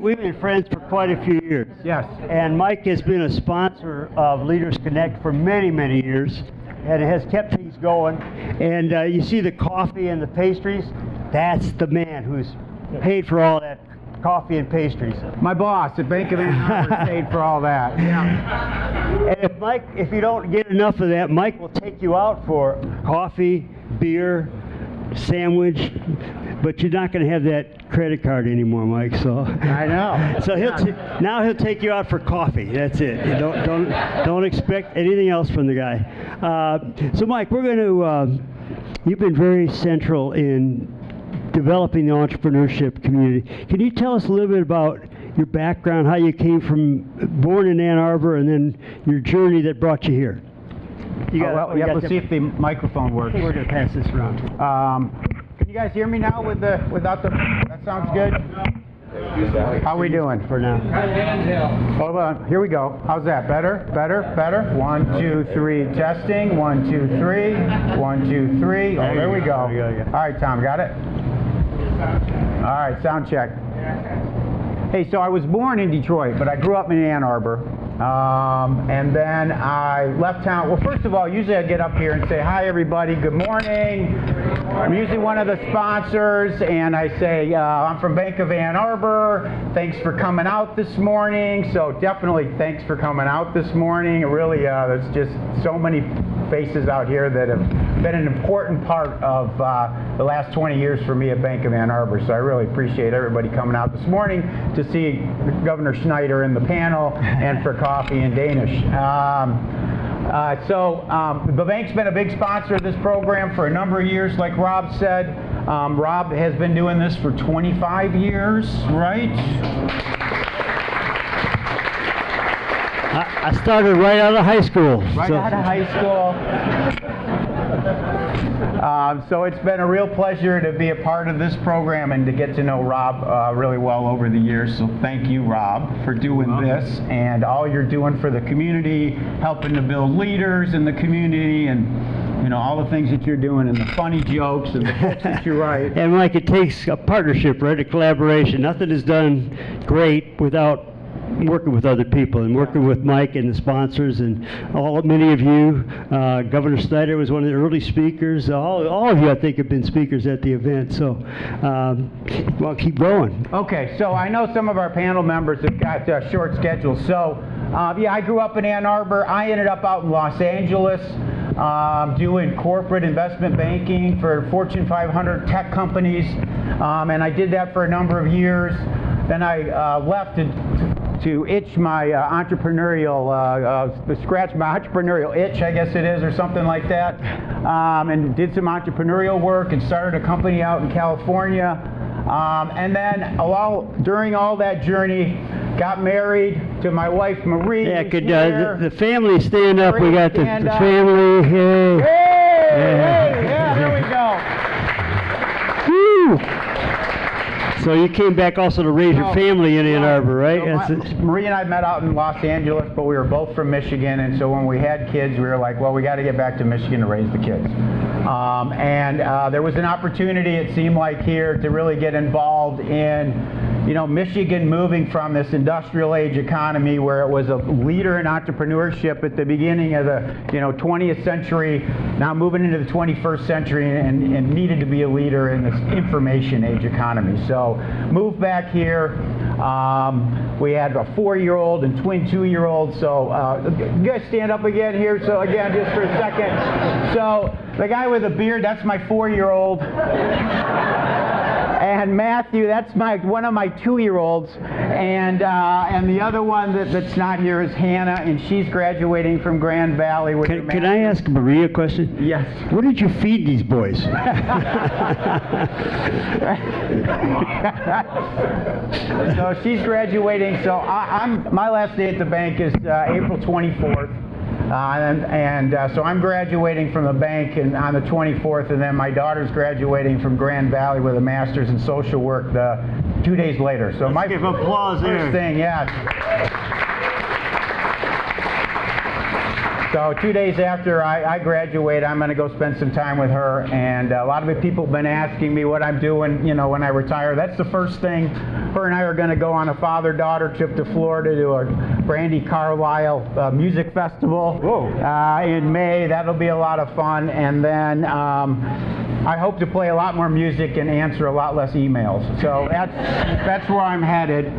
we've been friends for quite a few years. Yes. And Mike has been a sponsor of LeadersConnect for many, many years, and it has kept things going. And you see the coffee and the pastries? That's the man who's paid for all that coffee and pastries. My boss at Bank of Ann Arbor paid for all that. Yeah. And if you don't get enough of that, Mike will take you out for coffee, beer, sandwich, but you're not going to have that credit card anymore, Mike. So I know. So now he'll take you out for coffee. That's it. You don't expect anything else from the guy. So Mike, we're going to. You've been very central in developing the entrepreneurship community. Can you tell us a little bit about your background, how you came from born in Ann Arbor, and then your journey that brought you here? Let's see if the microphone works. I think we're going to pass this around. Can you guys hear me now without the? That sounds good. How are we doing for now? Hold on. Here we go. How's that? Better? Better? Better? 1, 2, 3. Testing. 1, 2, 3. 1, 2, 3. Oh, there we go. All right, Tom, got it? All right, sound check. Hey, so I was born in Detroit, but I grew up in Ann Arbor. And then I left town. Well, first of all, usually I get up here and say, hi, everybody, good morning. I'm usually one of the sponsors, and I say, I'm from Bank of Ann Arbor. Thanks for coming out this morning. So definitely thanks for coming out this morning. Really, there's just so many faces out here that have been an important part of the last 20 years for me at Bank of Ann Arbor. So I really appreciate everybody coming out this morning to see Governor Snyder in the panel and for coffee and Danish. The bank's been a big sponsor of this program for a number of years, like Rob said. Rob has been doing this for 25 years, right? I started right out of high school. Right out of high school. So it's been a real pleasure to be a part of this program and to get to know Rob really well over the years. So thank you, Rob, for doing this and all you're doing for the community, helping to build leaders in the community, and all the things that you're doing and the funny jokes and the books that you write. And Mike, it takes a partnership, right? A collaboration. Nothing is done great without working with other people, and working with Mike and the sponsors and many of you. Governor Snyder was one of the early speakers. All of you, I think, have been speakers at the event. So, well, keep going. Okay, so I know some of our panel members have got short schedules. So, yeah, I grew up in Ann Arbor. I ended up out in Los Angeles doing corporate investment banking for Fortune 500 tech companies, and I did that for a number of years. Then I left to itch my entrepreneurial, scratch my entrepreneurial itch, I guess it is, or something like that, and did some entrepreneurial work and started a company out in California. And then during all that journey, got married to my wife, Marie. Yeah, could the family stand up? We got the family here. Hey, yeah, there we go. Woo! So you came back also to raise your family in Ann Arbor, right? So Marie and I met out in Los Angeles, but we were both from Michigan, and so when we had kids, we were like, well, we got to get back to Michigan to raise the kids. There was an opportunity, it seemed like here, to really get involved in Michigan moving from this industrial age economy where it was a leader in entrepreneurship at the beginning of the 20th century, now moving into the 21st century and needed to be a leader in this information age economy. So moved back here. We had a 4-year-old and twin 2-year-olds. So you guys stand up again here. So again, just for a second. So the guy with the beard, that's my 4-year-old. And Matthew, that's one of my 2-year-olds, and the other one that's not here is Hannah, and she's graduating from Grand Valley with her Can I ask Marie a question? Yes. What did you feed these boys? So she's graduating. So my last day at the bank is April 24th. So I'm graduating from the bank on the 24th, and then my daughter's graduating from Grand Valley with a master's in social work 2 days later. So Let's give applause first there. thing, yeah. So 2 days after I graduate, I'm going to go spend some time with her. And a lot of the people have been asking me what I'm doing, when I retire. That's the first thing. Her and I are going to go on a father-daughter trip to Florida to a Brandy Carlisle music festival in May. That'll be a lot of fun. And then I hope to play a lot more music and answer a lot less emails. So that's where I'm headed.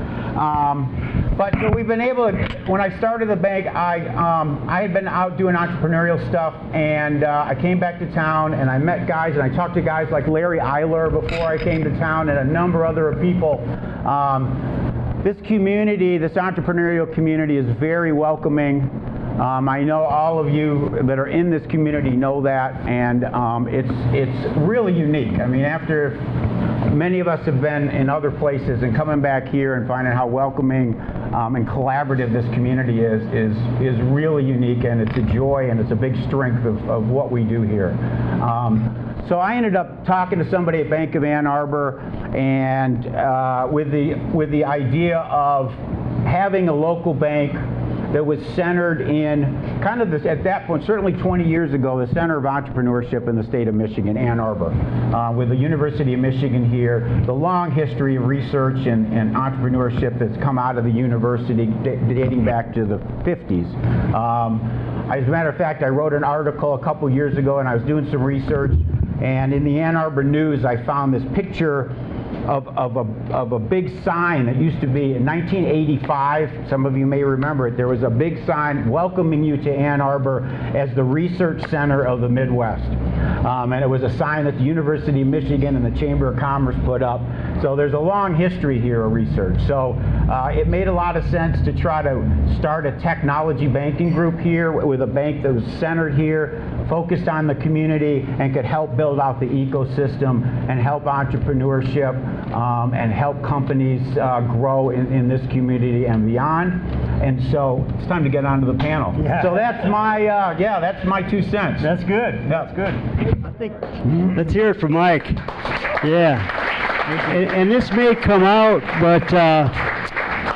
But so we've been able to, when I started the bank, I had been out doing entrepreneurial stuff, and I came back to town, and I met guys, and I talked to guys like Larry Eiler before I came to town, and a number of other people. This community, this entrepreneurial community, is very welcoming. I know all of you that are in this community know that, and it's really unique. I mean, after many of us have been in other places and coming back here and finding how welcoming and collaborative this community is really unique, and it's a joy and it's a big strength of what we do here. So I ended up talking to somebody at Bank of Ann Arbor, and with the idea of having a local bank that was centered in kind of this, at that point, certainly 20 years ago, the center of entrepreneurship in the state of Michigan, Ann Arbor, with the University of Michigan here, the long history of research and entrepreneurship that's come out of the university dating back to the 50s. As a matter of fact, I wrote an article a couple years ago, and I was doing some research, and in the Ann Arbor News, I found this picture of a big sign that used to be in 1985. Some of you may remember it. There was a big sign welcoming you to Ann Arbor as the research center of the Midwest. And it was a sign that the University of Michigan and the Chamber of Commerce put up. So there's a long history here of research. So it made a lot of sense to try to start a technology banking group here with a bank that was centered here, focused on the community, and could help build out the ecosystem and help entrepreneurship and help companies grow in this community and beyond. And so it's time to get onto the panel. Yeah. So that's my 2 cents. That's good. Yeah. That's good. I think let's hear it from Mike. Yeah. And this may come out, but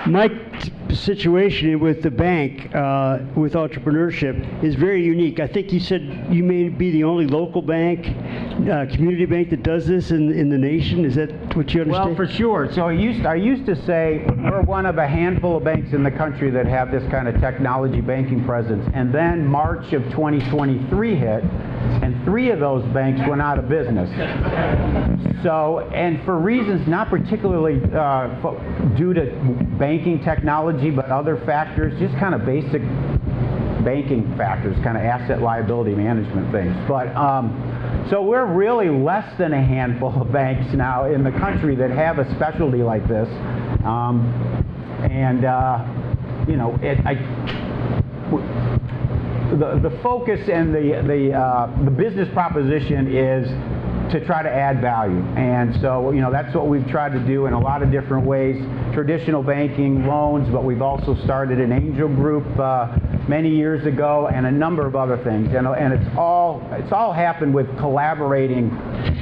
Mike's situation with the bank, with entrepreneurship, is very unique. I think you said you may be the only local bank, community bank that does this in the nation. Is that what you understand? Well, for sure. So I used to say we're one of a handful of banks in the country that have this kind of technology banking presence. And then March of 2023 hit, and 3 of those banks went out of business. So, and for reasons not particularly due to banking technology, but other factors, just kind of basic banking factors, kind of asset liability management things. But so we're really less than a handful of banks now in the country that have a specialty like this. The focus and the business proposition is to try to add value. And so, that's what we've tried to do in a lot of different ways. Traditional banking, loans, but we've also started an angel group many years ago, and a number of other things. And it's all happened with collaborating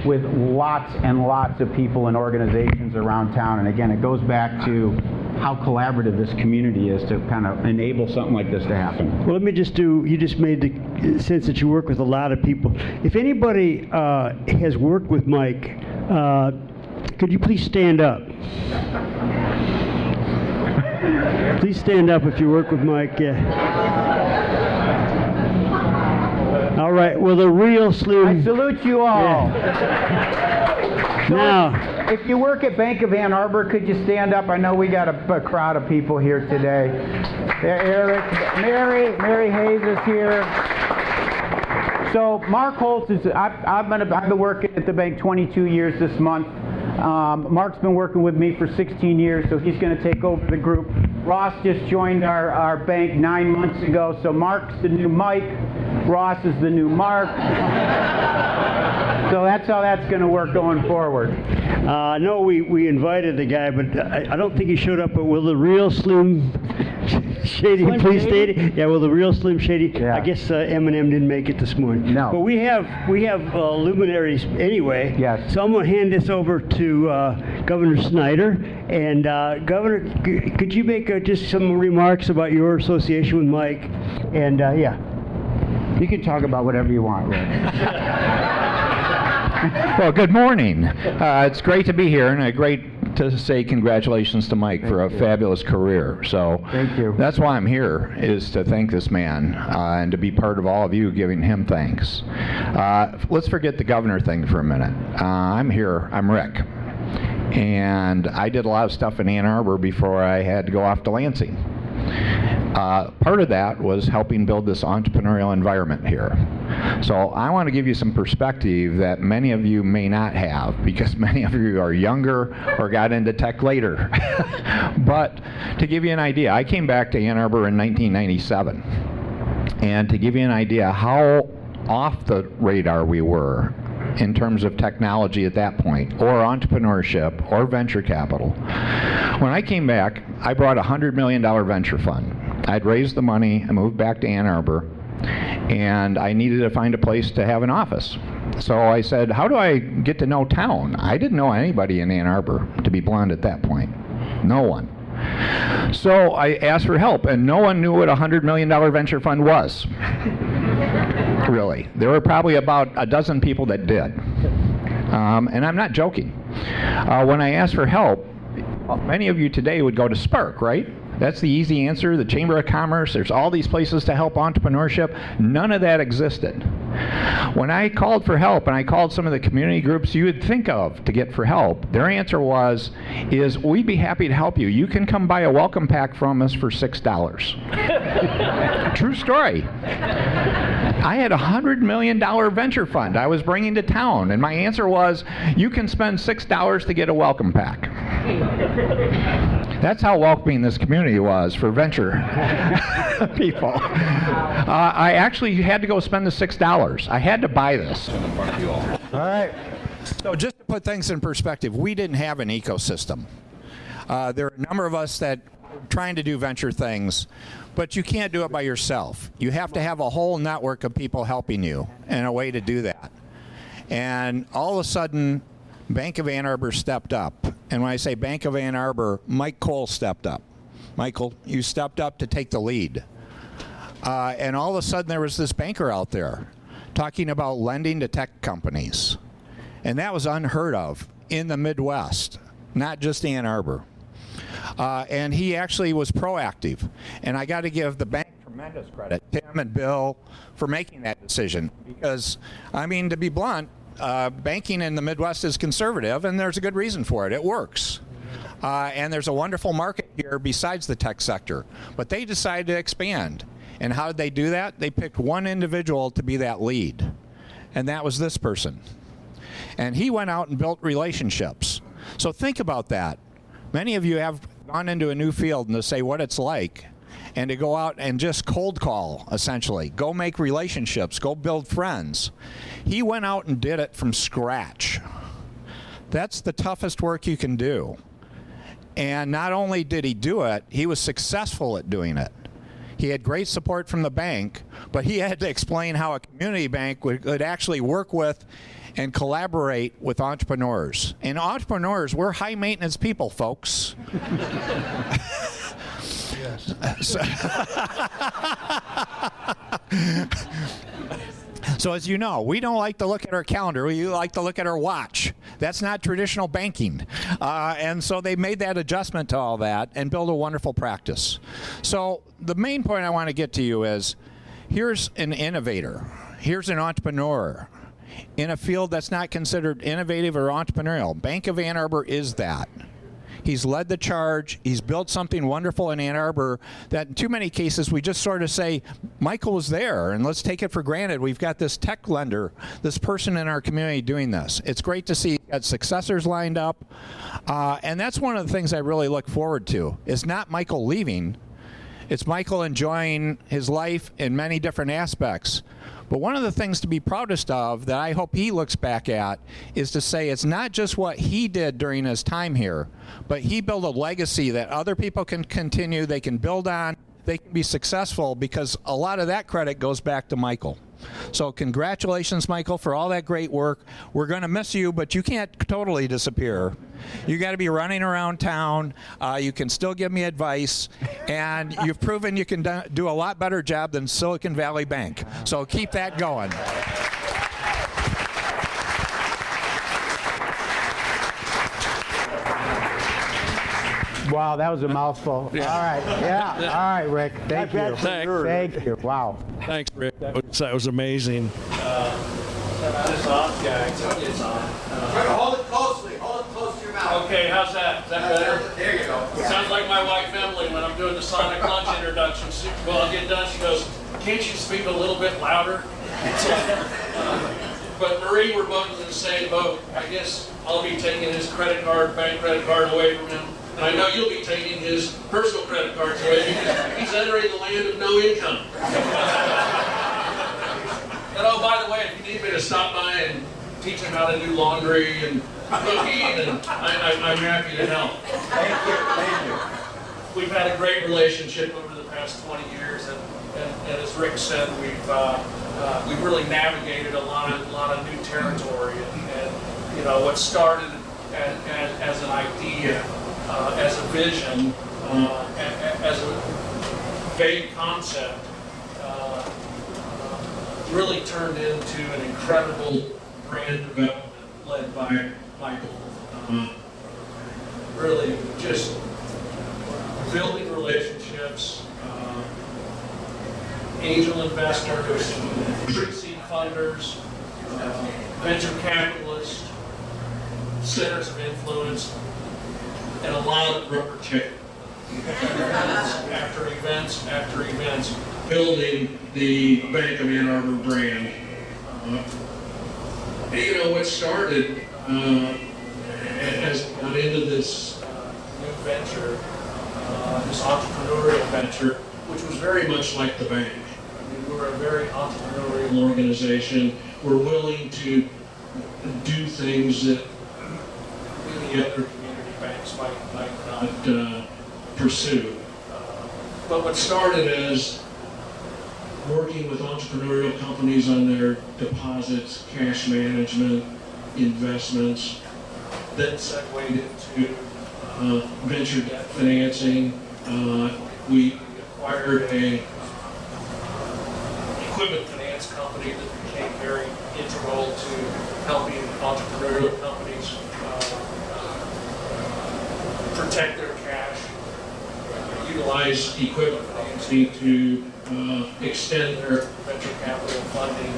with lots and lots of people and organizations around town. And again, it goes back to how collaborative this community is to kind of enable something like this to happen. Well, let me just you just made the sense that you work with a lot of people. If anybody has worked with Mike, could you please stand up? Please stand up if you work with Mike. Yeah. All right. Well, the real Slim. I salute you all. Yeah. Now. If you work at Bank of Ann Arbor, could you stand up? I know we got a crowd of people here today. Eric, Mary Hayes is here. So Mark Holtz is. I've been working at the bank 22 years this month. Mark's been working with me for 16 years, so he's going to take over the group. Ross just joined our bank 9 months ago, so Mark's the new Mike. Ross is the new Mark. So that's how that's going to work going forward. No, we invited the guy, but I don't think he showed up. But will the real Slim Shady please state it? Yeah, will the real Slim Shady? Yeah. I guess Eminem didn't make it this morning. No. But we have luminaries anyway. Yes. So I'm going to hand this over to Governor Snyder. And Governor, could you make just some remarks about your association with Mike? And yeah. You can talk about whatever you want, Rick. Well, good morning. It's great to be here, and great to say congratulations to Mike for a fabulous career. So Thank you. That's why I'm here, is to thank this man and to be part of all of you giving him thanks. Let's forget the governor thing for a minute. I'm here. I'm Rick. And I did a lot of stuff in Ann Arbor before I had to go off to Lansing. Part of that was helping build this entrepreneurial environment here. So I want to give you some perspective that many of you may not have, because many of you are younger or got into tech later. But to give you an idea, I came back to Ann Arbor in 1997. And to give you an idea how off the radar we were in terms of technology at that point, or entrepreneurship, or venture capital. When I came back, I brought a $100 million venture fund. I'd raised the money, I moved back to Ann Arbor, and I needed to find a place to have an office. So I said, how do I get to know town? I didn't know anybody in Ann Arbor, to be blunt at that point. No one. So I asked for help, and no one knew what a $100 million venture fund was. Really. There were probably about a dozen people that did. And I'm not joking. When I asked for help, many of you today would go to Spark, right? That's the easy answer, the Chamber of Commerce. There's all these places to help entrepreneurship. None of that existed. When I called for help, and I called some of the community groups you would think of to get for help, their answer was, we'd be happy to help you. You can come buy a welcome pack from us for $6. True story. I had a $100 million venture fund I was bringing to town, and my answer was, you can spend $6 to get a welcome pack. That's how welcoming this community was for venture people. I actually had to go spend the $6. I had to buy this. All right. So just to put things in perspective, we didn't have an ecosystem. There are a number of us that are trying to do venture things, but you can't do it by yourself. You have to have a whole network of people helping you and a way to do that. And all of a sudden, Bank of Ann Arbor stepped up. And when I say Bank of Ann Arbor, Mike Cole stepped up. Michael, you stepped up to take the lead. And all of a sudden there was this banker out there talking about lending to tech companies. And that was unheard of in the Midwest, not just Ann Arbor. And he actually was proactive. And I got to give the bank tremendous credit, Tim and Bill, for making that decision. Because, I mean, to be blunt, banking in the Midwest is conservative, and there's a good reason for it. It works. And there's a wonderful market here besides the tech sector. But they decided to expand. And how did they do that? They picked one individual to be that lead. And that was this person. And he went out and built relationships. So think about that. Many of you have gone into a new field and to say what it's like, and to go out and just cold call, essentially. Go make relationships. Go build friends. He went out and did it from scratch. That's the toughest work you can do. And not only did he do it, he was successful at doing it. He had great support from the bank, but he had to explain how a community bank would actually work with and collaborate with entrepreneurs. And entrepreneurs, we're high maintenance people, folks. So as you know, we don't like to look at our calendar. We like to look at our watch. That's not traditional banking. And so they made that adjustment to all that and built a wonderful practice. So the main point I want to get to you is, here's an innovator. Here's an entrepreneur in a field that's not considered innovative or entrepreneurial. Bank of Ann Arbor is that. He's led the charge. He's built something wonderful in Ann Arbor that in too many cases we just sort of say, Michael was there, and let's take it for granted. We've got this tech lender, this person in our community doing this. It's great to see that successors lined up. And that's one of the things I really look forward to, is not Michael leaving. It's Michael enjoying his life in many different aspects. But one of the things to be proudest of that I hope he looks back at is to say it's not just what he did during his time here, but he built a legacy that other people can continue, they can build on, they can be successful, because a lot of that credit goes back to Michael. So congratulations, Michael, for all that great work. We're going to miss you, but you can't totally disappear. You got to be running around town. You can still give me advice, and you've proven you can do a lot better job than Silicon Valley Bank. So keep that going. Wow, that was a mouthful. Yeah. All right, yeah. All right, Rick. Thank you. Thank you. Wow. Thanks, Rick. That was amazing. It's on? Yeah, it's on. Hold it closely. Hold it close to your mouth. Okay, how's that? Is that better? There you go. Sounds like my wife Emily when I'm doing the Sonic Lunch introduction. Well, I'll get done. She goes, "Can't you speak a little bit louder?" But Marie, we're both in the same boat. I guess I'll be taking his credit card, bank credit card away from him. And I know you'll be taking his personal credit cards away because he's entering the land of no income. And oh, by the way, if you need me to stop by and teach him how to do laundry and cooking, and I'm happy to help. Thank you. Thank you. We've had a great relationship over the past 20 years, and as Rick said, we've really navigated a lot of new territory. And you know, what started as an idea, as a vision, as a vague concept, really turned into an incredible brand development led by Michael. Really just building relationships, angel investors, pre-seed funders, venture capitalists, centers of influence, and a lot of rubber chicken. Events after events, building the Bank of Ann Arbor brand. You know, what started as we got into this new venture, this entrepreneurial venture, which was very much like the bank. I mean, we're a very entrepreneurial organization. We're willing to do things that many other community banks might not pursue. But what started as working with entrepreneurial companies on their deposits, cash management, investments, then segued into venture debt financing. We acquired a equipment finance company that became very integral to helping entrepreneurial companies protect their cash, utilize equipment financing to extend their venture capital funding.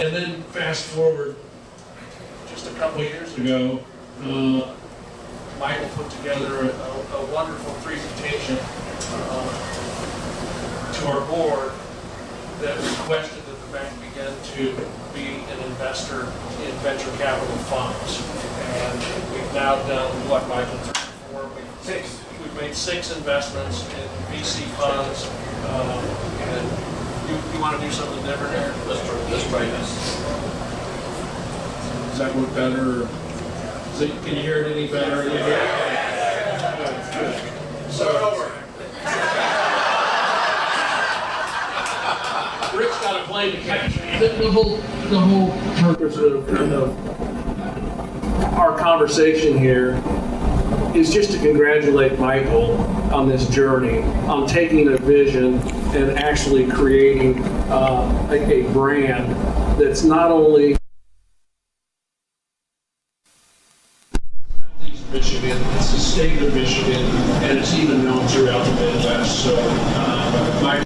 And then fast forward just a couple of years ago, Michael put together a wonderful presentation to our board that requested that the bank begin to be an investor in venture capital funds. And we've now done what, Michael? 3 or 4? Six. We've made 6 investments in VC funds. And you want to do something different here? Let's try this. Does that work better? Can you hear it any better? Good. So, Rick's got a plane to catch. The whole purpose of our conversation here is just to congratulate Michael on this journey, on taking a vision and actually creating a brand that's not only Michigan, it's the state of Michigan, and it's even known throughout the Midwest. So, my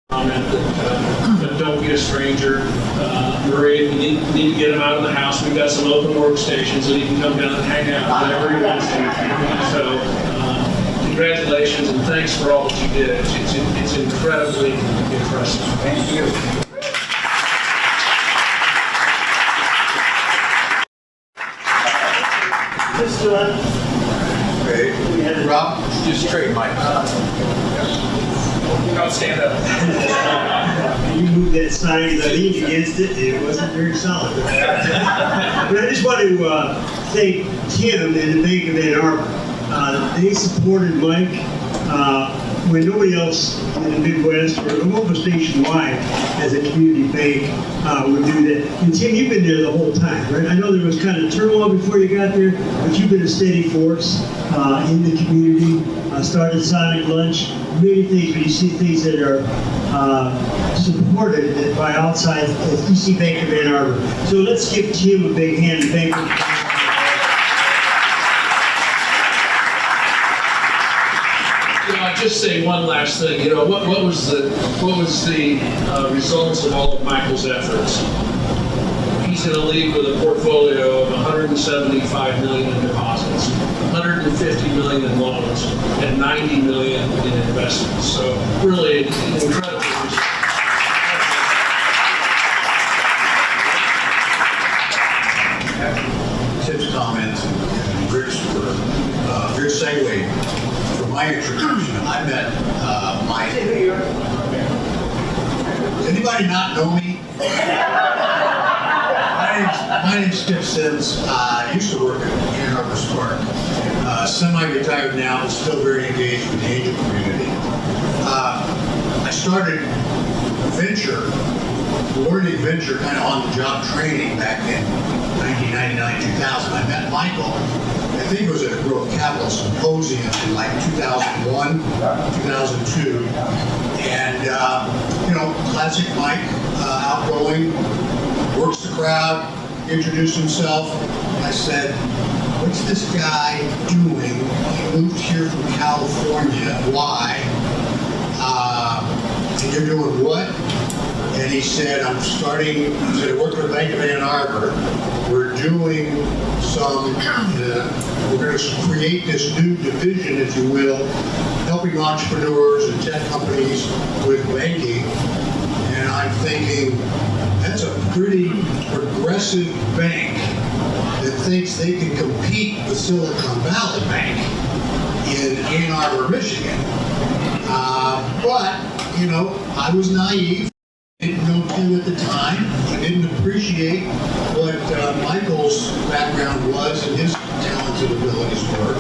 comment that don't be a stranger. Marie, we need to get him out of the house. We've got some open workstations, and he can come down and hang out whenever he wants to. So, congratulations, and thanks for all that you did. It's incredibly impressive. Thank you. Okay. Rob, just trade mics. Don't stand up. You moved that sign, I leaned against it, it wasn't very solid. But I just want to thank Tim and the Bank of Ann Arbor. They supported Mike when nobody else in the Midwest or almost nationwide as a community bank would do that. And Tim, you've been there the whole time, right? I know there was kind of turmoil before you got there, but you've been a steady force in the community. Started Sonic Lunch, many things, but you see things that are supported by outside EC Bank of Ann Arbor. So let's give Tim a big hand and thank him. I'll just say one last thing. What was the results of all of Michael's efforts? He's in a league with a portfolio of 175 million in deposits, 150 million in loans, and 90 million in investments. So really an incredible result. Tim's comments and Rick's were good segue for my introduction. I met Mike. Does anybody not know me? My name's Tim Sims. I used to work at Ann Arbor Spark. Semi-retired now, but still very engaged with the angel community. I started learning venture kind of on the job training back in 1999, 2000. I met Michael, I think it was at a Growth Capital Symposium in like 2001, 2002. And, classic Mike, outgoing, works the crowd, introduced himself. I said, what's this guy doing? He moved here from California. Why? And you're doing what? And he said, I work for the Bank of Ann Arbor. We're doing we're going to create this new division, if you will, helping entrepreneurs and tech companies with banking. And I'm thinking, that's a pretty progressive bank that thinks they can compete with Silicon Valley Bank in Ann Arbor, Michigan. But, I was naive. Didn't know Tim at the time. I didn't appreciate what Michael's background was and his talents and abilities were.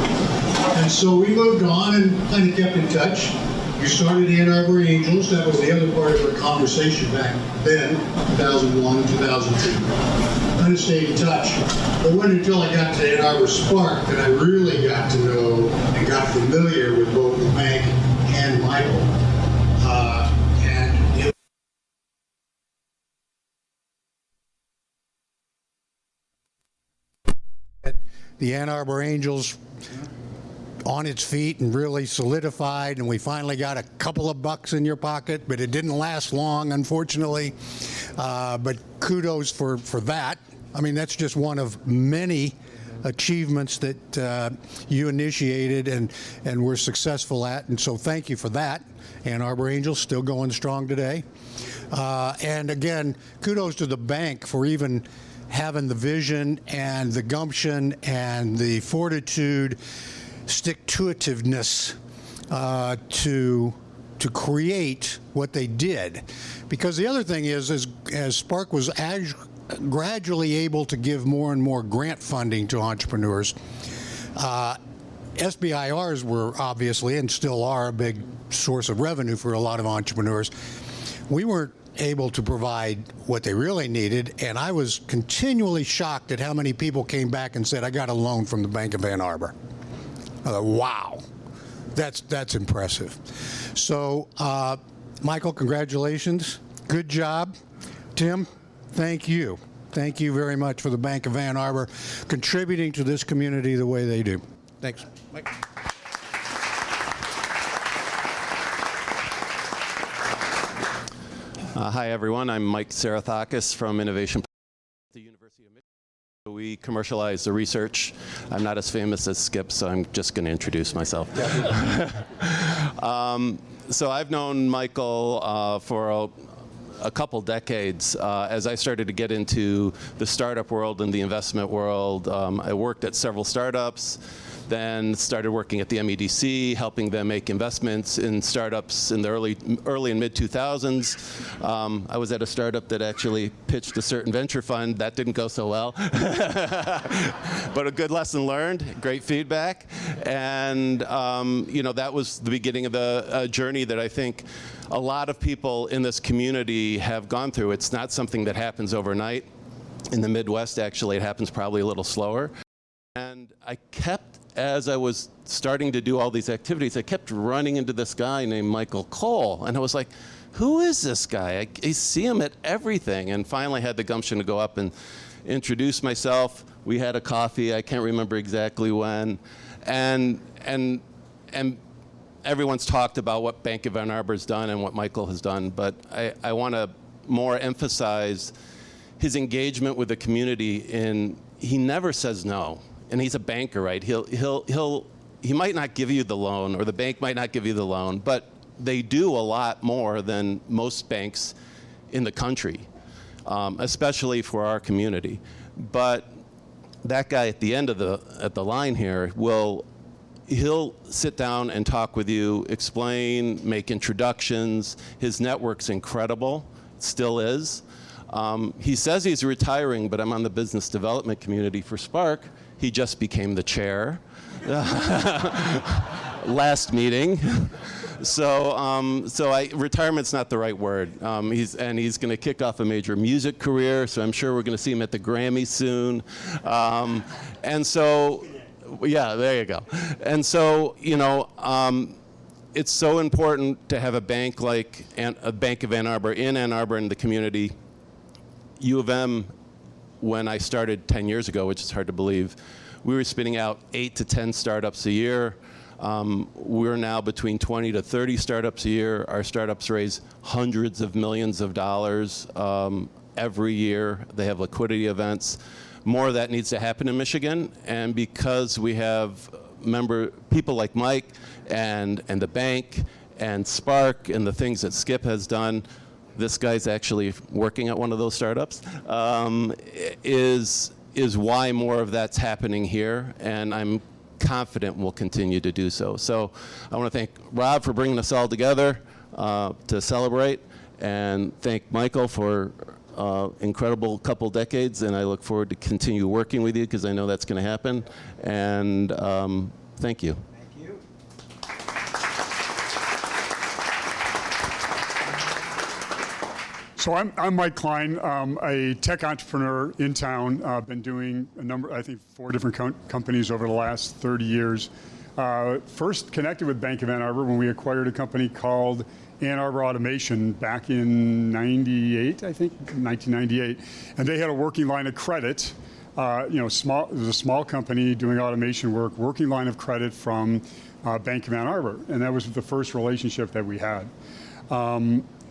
And so we moved on and kind of kept in touch. You started Ann Arbor Angels. That was the other part of our conversation back then, 2001, 2002. Kind of stayed in touch. But it wasn't until I got to Ann Arbor Spark that I really got to know and got familiar with both the bank and Michael. The Ann Arbor Angels on its feet and really solidified, and we finally got a couple of bucks in your pocket, but it didn't last long, unfortunately. But kudos for that. I mean, that's just one of many achievements that you initiated and were successful at, and so thank you for that. Ann Arbor Angels still going strong today. And again, kudos to the bank for even having the vision and the gumption and the fortitude, stick-to-itiveness to create what they did. Because the other thing is, as Spark was gradually able to give more and more grant funding to entrepreneurs, SBIRs were obviously, and still are, a big source of revenue for a lot of entrepreneurs. We weren't able to provide what they really needed, and I was continually shocked at how many people came back and said, I got a loan from the Bank of Ann Arbor. Wow, that's impressive. So, Michael, congratulations. Good job. Tim, thank you. Thank you very much for the Bank of Ann Arbor contributing to this community the way they do. Thanks. Mike. Hi, everyone. I'm Mike Psarouthakis from Innovation at the University of Michigan. We commercialize the research. I'm not as famous as Skip, so I'm just going to introduce myself. So I've known Michael for a couple decades. As I started to get into the startup world and the investment world, I worked at several startups, then started working at the MEDC, helping them make investments in startups in the early and mid 2000s. I was at a startup that actually pitched a certain venture fund. That didn't go so well. But a good lesson learned, great feedback. And that was the beginning of the journey that I think a lot of people in this community have gone through. It's not something that happens overnight. In the Midwest, actually, it happens probably a little slower. And I kept, as I was starting to do all these activities, I kept running into this guy named Michael Cole. And I was like, who is this guy? I see him at everything. And finally had the gumption to go up and introduce myself. We had a coffee. I can't remember exactly when. And everyone's talked about what Bank of Ann Arbor's done and what Michael has done. But I want to more emphasize his engagement with the community. He never says no. And he's a banker, right? He might not give you the loan, or the bank might not give you the loan, but they do a lot more than most banks in the country, especially for our community. But that guy at the end of the line here he'll sit down and talk with you, explain, make introductions. His network's incredible, still is. He says he's retiring, but I'm on the business development community for Spark. He just became the chair last meeting. So retirement's not the right word. He's going to kick off a major music career, so I'm sure we're going to see him at the Grammys soon. And so, yeah, there you go. And so, it's so important to have a bank like a Bank of Ann Arbor in Ann Arbor in the community. U of M, when I started 10 years ago, which is hard to believe, we were spinning out 8 to 10 startups a year. We're now between 20 to 30 startups a year. Our startups raise hundreds of millions of dollars every year. They have liquidity events. More of that needs to happen in Michigan. And because we have people like Mike and the bank and Spark and the things that Skip has done, this guy's actually working at one of those startups, is why more of that's happening here, and I'm confident we'll continue to do so. So I want to thank Rob for bringing us all together to celebrate, and thank Michael for incredible couple decades, and I look forward to continue working with you because I know that's going to happen, and thank you. So I'm Mike Klein, a tech entrepreneur in town. I've been doing I think 4 different companies over the last 30 years. First connected with Bank of Ann Arbor when we acquired a company called Ann Arbor Automation back in 98, I think, 1998. And they had a working line of credit. It was a small company doing automation work, working line of credit from Bank of Ann Arbor. And that was the first relationship that we had.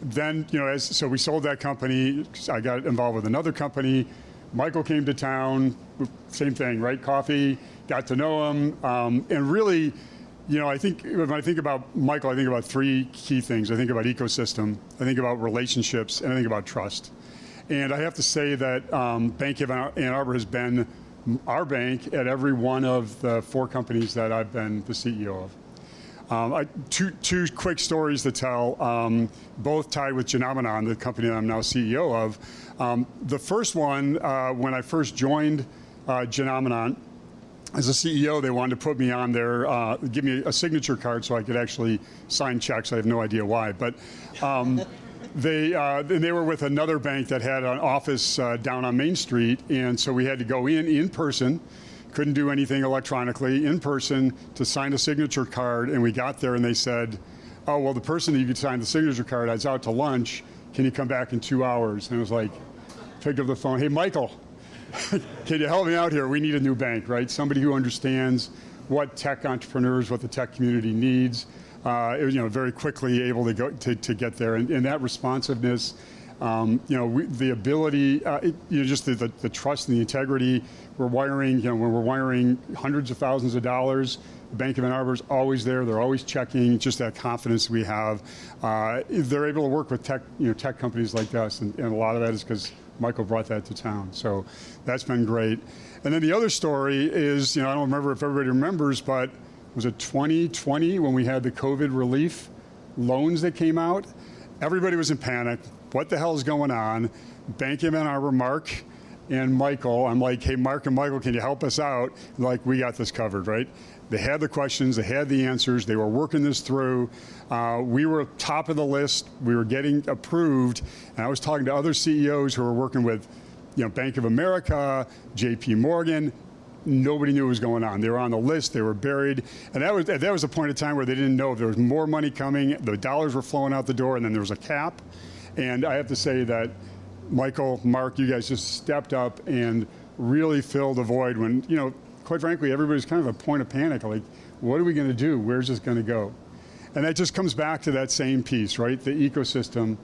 Then, so we sold that company. I got involved with another company. Michael came to town, same thing, right? Coffee, got to know him. And really, I think when I think about Michael, I think about 3 key things. I think about ecosystem, I think about relationships, and I think about trust. And I have to say that Bank of Ann Arbor has been our bank at every one of the 4 companies that I've been the CEO of. Two quick stories to tell, both tied with Genomenon, the company that I'm now CEO of. The first one, when I first joined Genomenon, as a CEO, they wanted to put me on their, give me a signature card so I could actually sign checks. I have no idea why, but they were with another bank that had an office down on Main Street, and so we had to go in person. Couldn't do anything electronically, in person, to sign a signature card. And we got there and they said, oh, well, the person that you could sign the signature card is out to lunch. Can you come back in 2 hours? And I was like, picked up the phone. Hey, Michael, can you help me out here? We need a new bank, right? Somebody who understands what tech entrepreneurs, what the tech community needs. It was, very quickly able to go to get there. And that responsiveness, the ability, just the trust and the integrity. We're wiring, when we're wiring hundreds of thousands of dollars, the Bank of Ann Arbor is always there. They're always checking. Just that confidence we have. They're able to work with tech companies like us, and a lot of that is because Michael brought that to town. So that's been great. And then the other story is, I don't remember if everybody remembers, but was it 2020 when we had the COVID relief loans that came out? Everybody was in panic. What the hell is going on? Bank of Ann Arbor, Mark and Michael, I'm like, hey, Mark and Michael, can you help us out? And like, we got this covered, right? They had the questions, they had the answers, they were working this through. We were top of the list, we were getting approved, and I was talking to other CEOs who were working with, Bank of America, JP Morgan. Nobody knew what was going on. They were on the list, they were buried, and that was a point in time where they didn't know if there was more money coming, the dollars were flowing out the door, and then there was a cap. And I have to say that Michael, Mark, you guys just stepped up and really filled the void when, quite frankly, everybody's kind of a point of panic, like, what are we going to do? Where's this going to go? And that just comes back to that same piece, right? The ecosystem,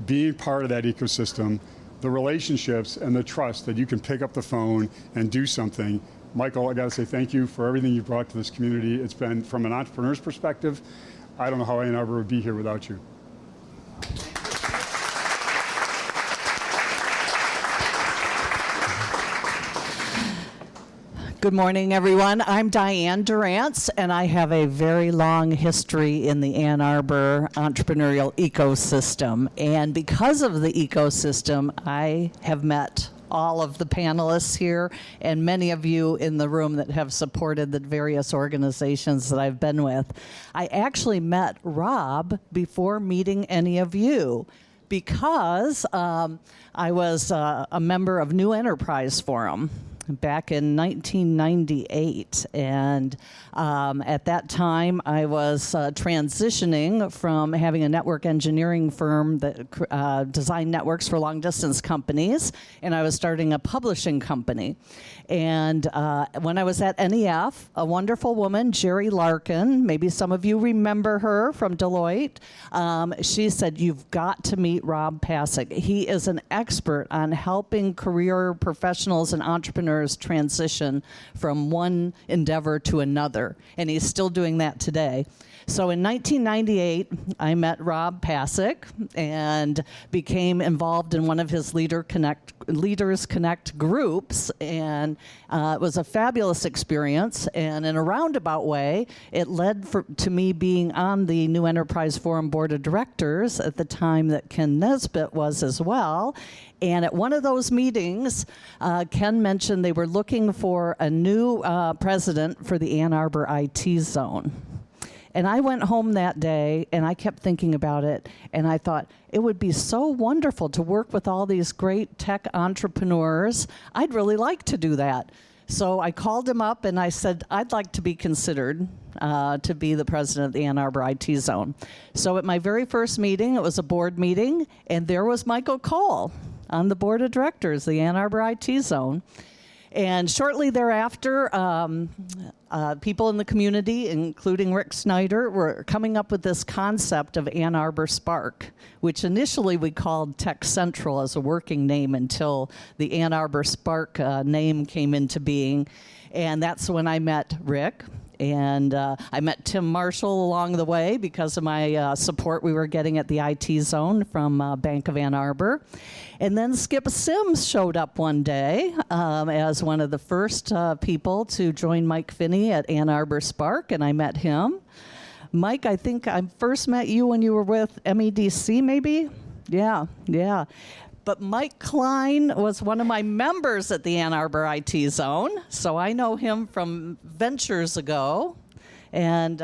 being part of that ecosystem, the relationships and the trust that you can pick up the phone and do something. Michael, I got to say thank you for everything you brought to this community. It's been, from an entrepreneur's perspective, I don't know how Ann Arbor would be here without you. Good morning, everyone. I'm Diane Durance, and I have a very long history in the Ann Arbor entrepreneurial ecosystem. And because of the ecosystem, I have met all of the panelists here and many of you in the room that have supported the various organizations that I've been with. I actually met Rob before meeting any of you, because I was a member of New Enterprise Forum back in 1998, and at that time I was transitioning from having a network engineering firm that designed networks for long distance companies, and I was starting a publishing company. And when I was at NEF, a wonderful woman, Jerry Larkin, maybe some of you remember her from Deloitte, she said, you've got to meet Rob Pasick. He is an expert on helping career professionals and entrepreneurs transition from one endeavor to another, and he's still doing that today. So in 1998, I met Rob Pasick and became involved in one of his LeadersConnect groups, and it was a fabulous experience. And in a roundabout way, it led to me being on the New Enterprise Forum Board of Directors at the time that Ken Nesbitt was as well. And at one of those meetings, Ken mentioned they were looking for a new president for the Ann Arbor IT zone. And I went home that day, and I kept thinking about it, and I thought, it would be so wonderful to work with all these great tech entrepreneurs. I'd really like to do that. So I called him up, and I said, I'd like to be considered to be the president of the Ann Arbor IT zone. So at my very first meeting, it was a board meeting, and there was Michael Cole on the board of directors, the Ann Arbor IT zone. And shortly thereafter, people in the community, including Rick Snyder, were coming up with this concept of Ann Arbor Spark, which initially we called Tech Central as a working name until the Ann Arbor Spark name came into being. And that's when I met Rick. And I met Tim Marshall along the way because of my support we were getting at the IT zone from Bank of Ann Arbor. And then Skip Sims showed up one day as one of the first people to join Mike Finney at Ann Arbor Spark, and I met him. Mike, I think I first met you when you were with MEDC, maybe? Yeah. But Mike Klein was one of my members at the Ann Arbor IT zone, so I know him from ventures ago. And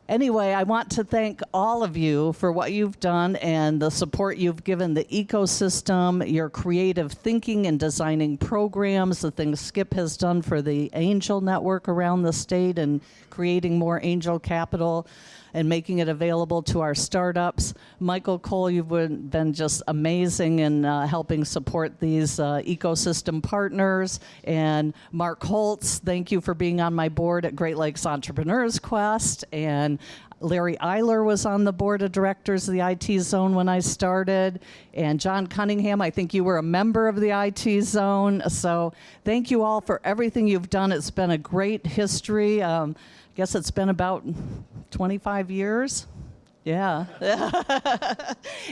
anyway, I want to thank all of you for what you've done and the support you've given the ecosystem, your creative thinking and designing programs, the things Skip has done for the Angel Network around the state and creating more angel capital and making it available to our startups. Michael Cole, you've been just amazing in helping support these ecosystem partners. And Mark Holtz, thank you for being on my board at Great Lakes Entrepreneurs Quest. And Larry Eiler was on the board of directors of the IT zone when I started. And John Cunningham, I think you were a member of the IT zone. So thank you all for everything you've done. It's been a great history. I guess it's been about 25 years. Yeah.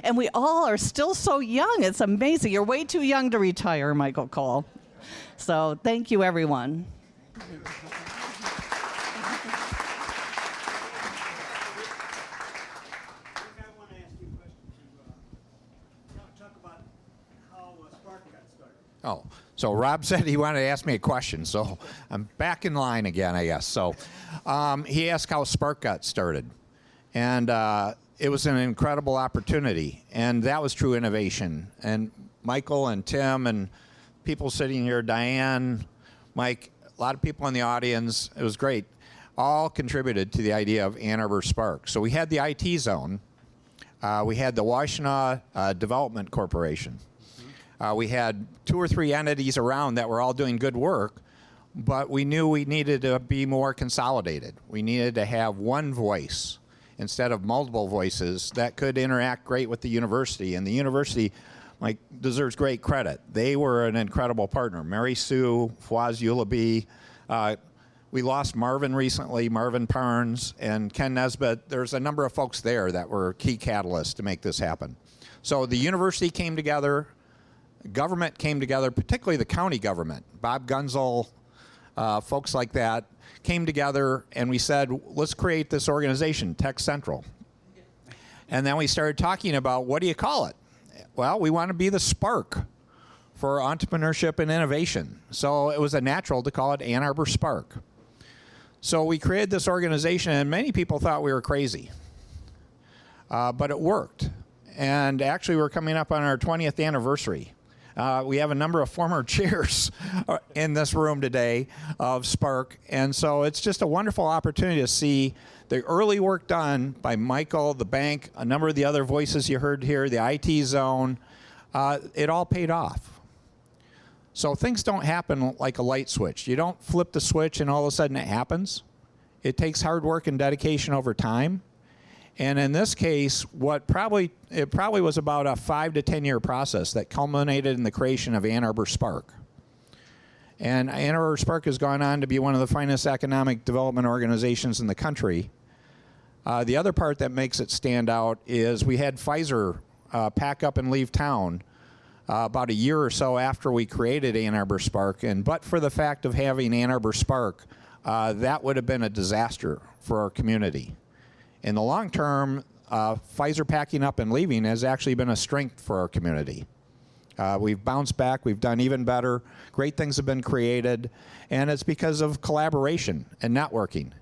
And we all are still so young. It's amazing. You're way too young to retire, Michael Cole. So thank you, everyone. Oh, so Rob said he wanted to ask me a question, so I'm back in line again, I guess. So he asked how Spark got started, and it was an incredible opportunity, and that was true innovation. And Michael and Tim and people sitting here, Diane, Mike, a lot of people in the audience, it was great, all contributed to the idea of Ann Arbor Spark. So we had the IT zone, we had the Washtenaw Development Corporation. We had 2 or 3 entities around that were all doing good work, but we knew we needed to be more consolidated. We needed to have one voice instead of multiple voices that could interact great with the university. And the university deserves great credit. They were an incredible partner. Mary Sue, Fawaz Ulabi, we lost Marvin recently, Marvin Parnes, and Ken Nesbitt. There's a number of folks there that were key catalysts to make this happen. So the university came together, government came together, particularly the county government. Bob Gunzel, folks like that, came together, and we said, let's create this organization, Tech Central. And then we started talking about, what do you call it? Well, we want to be the spark for entrepreneurship and innovation. So it was a natural to call it Ann Arbor Spark. So we created this organization, and many people thought we were crazy. But it worked. And actually, we're coming up on our 20th anniversary. We have a number of former chairs in this room today of Spark, and so it's just a wonderful opportunity to see the early work done by Michael, the bank, a number of the other voices you heard here, the IT zone. It all paid off. So things don't happen like a light switch. You don't flip the switch and all of a sudden it happens. It takes hard work and dedication over time. And in this case, it probably was about a 5 to 10 year process that culminated in the creation of Ann Arbor Spark. And Ann Arbor Spark has gone on to be one of the finest economic development organizations in the country. The other part that makes it stand out is we had Pfizer pack up and leave town about a year or so after we created Ann Arbor Spark. And but for the fact of having Ann Arbor Spark, that would have been a disaster for our community. In the long term, Pfizer packing up and leaving has actually been a strength for our community. We've bounced back, we've done even better, great things have been created, and it's because of collaboration and networking.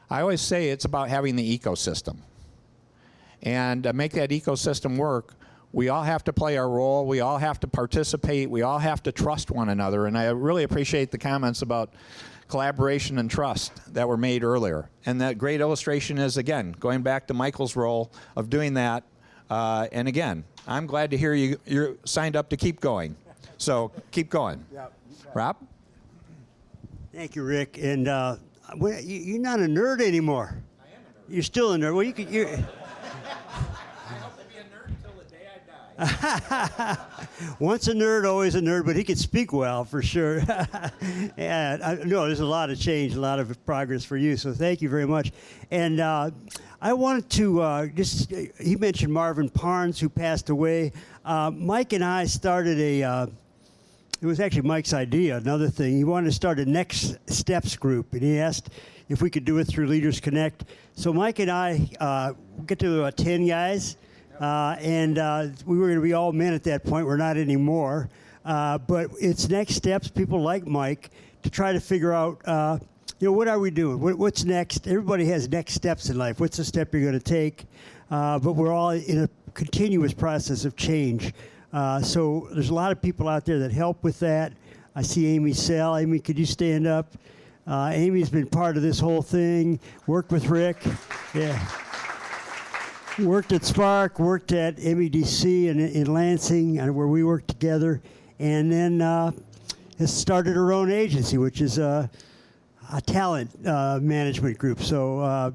I always say it's about having the ecosystem. And to make that ecosystem work, we all have to play our role, we all have to participate, we all have to trust one another, and I really appreciate the comments about collaboration and trust that were made earlier. And that great illustration is, again, going back to Michael's role of doing that. And again, I'm glad to hear you're signed up to keep going. So keep going. Yep. Rob? Thank you, Rick. And you're not a nerd anymore. I am a nerd. You're still a nerd. Well, you're I hope to be a nerd until the day I die. Once a nerd, always a nerd, but he could speak well, for sure. And I know there's a lot of change, a lot of progress for you, so thank you very much. And I wanted to he mentioned Marvin Parnes, who passed away. Mike and I started it was actually Mike's idea, another thing. He wanted to start a Next Steps group, and he asked if we could do it through LeadersConnect. So Mike and I get to about 10 guys. And we were going to be all men at that point. We're not anymore. But it's next steps, people like Mike, to try to figure out, what are we doing? What's next? Everybody has next steps in life. What's the step you're going to take? But we're all in a continuous process of change. So there's a lot of people out there that help with that. I see Amy Sell. Amy, could you stand up? Amy's been part of this whole thing, worked with Rick. Yeah. Worked at Spark, worked at MEDC in Lansing, where we worked together, and then has started her own agency, which is a talent management group. So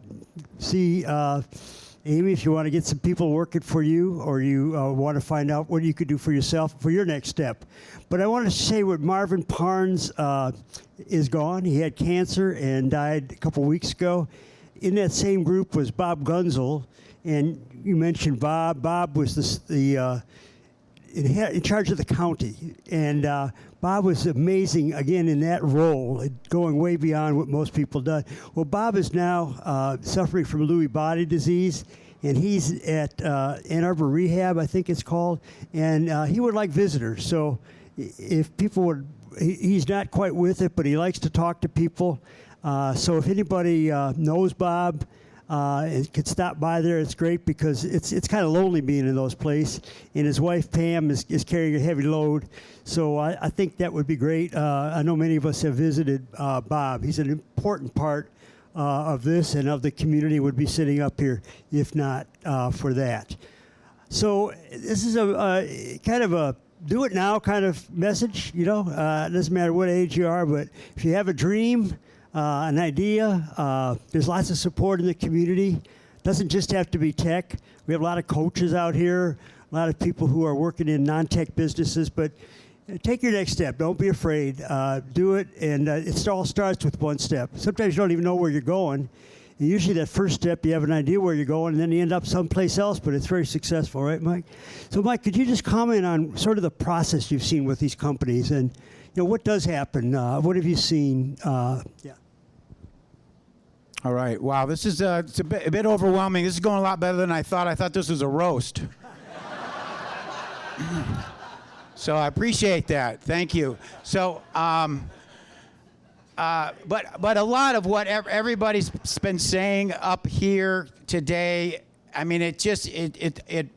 Amy, if you want to get some people working for you, or you want to find out what you could do for yourself for your next step. But I want to say what Marvin Parnes is gone. He had cancer and died a couple weeks ago. In that same group was Bob Gunzel. And you mentioned Bob. Bob was in charge of the county, and Bob was amazing again in that role, going way beyond what most people do. Well, Bob is now suffering from Lewy body disease, and he's at Ann Arbor Rehab, I think it's called, and he would like visitors. So if people would, he's not quite with it, but he likes to talk to people. So if anybody knows Bob, and could stop by there, it's great, because it's kind of lonely being in those places. And his wife Pam is carrying a heavy load, so I think that would be great. I know many of us have visited Bob. He's an important part of this and of the community. Would be sitting up here if not for that. So this is a kind of a do it now kind of message. You know, it doesn't matter what age you are, but if you have a dream, an idea, there's lots of support in the community. Doesn't just have to be tech. We have a lot of coaches out here, a lot of people who are working in non-tech businesses, but take your next step. Don't be afraid. Do it, and it all starts with one step. Sometimes you don't even know where you're going. And usually that first step, you have an idea where you're going, and then you end up someplace else, but it's very successful, right, Mike? So, Mike, could you just comment on sort of the process you've seen with these companies, and what does happen? What have you seen? Yeah. All right. Wow, this is it's a bit overwhelming. This is going a lot better than I thought. I thought this was a roast. So I appreciate that. Thank you. So, but a lot of what everybody's been saying up here today, I mean, it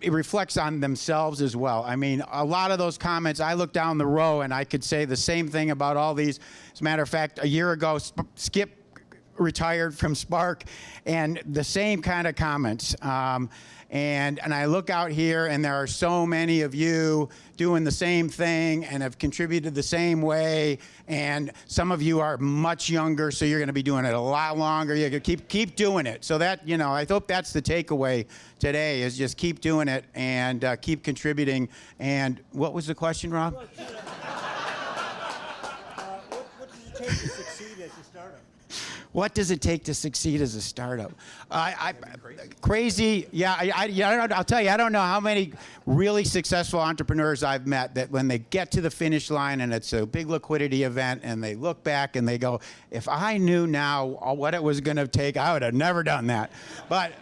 reflects on themselves as well. I mean, a lot of those comments, I look down the row and I could say the same thing about all these. As a matter of fact, a year ago, Skip retired from Spark, and the same kind of comments. And I look out here, and there are so many of you doing the same thing and have contributed the same way. And some of you are much younger, so you're going to be doing it a lot longer. You keep doing it. So that, I hope that's the takeaway today, is just keep doing it and keep contributing. And what was the question, Rob? What does it take to succeed as a startup? What does it take to succeed as a startup? Crazy. Yeah, I'll tell you, I don't know how many really successful entrepreneurs I've met that when they get to the finish line and it's a big liquidity event and they look back and they go, if I knew now what it was going to take, I would have never done that. But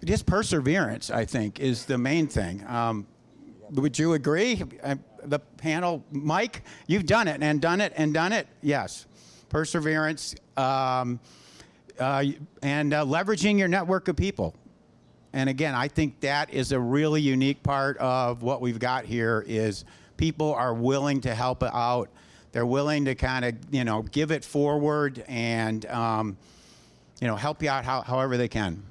just perseverance, I think, is the main thing. Would you agree? The panel, Mike, you've done it and done it and done it. Yes. Perseverance, and leveraging your network of people. And again, I think that is a really unique part of what we've got here, is people are willing to help out. They're willing to kind of, give it forward and, help you out however they can.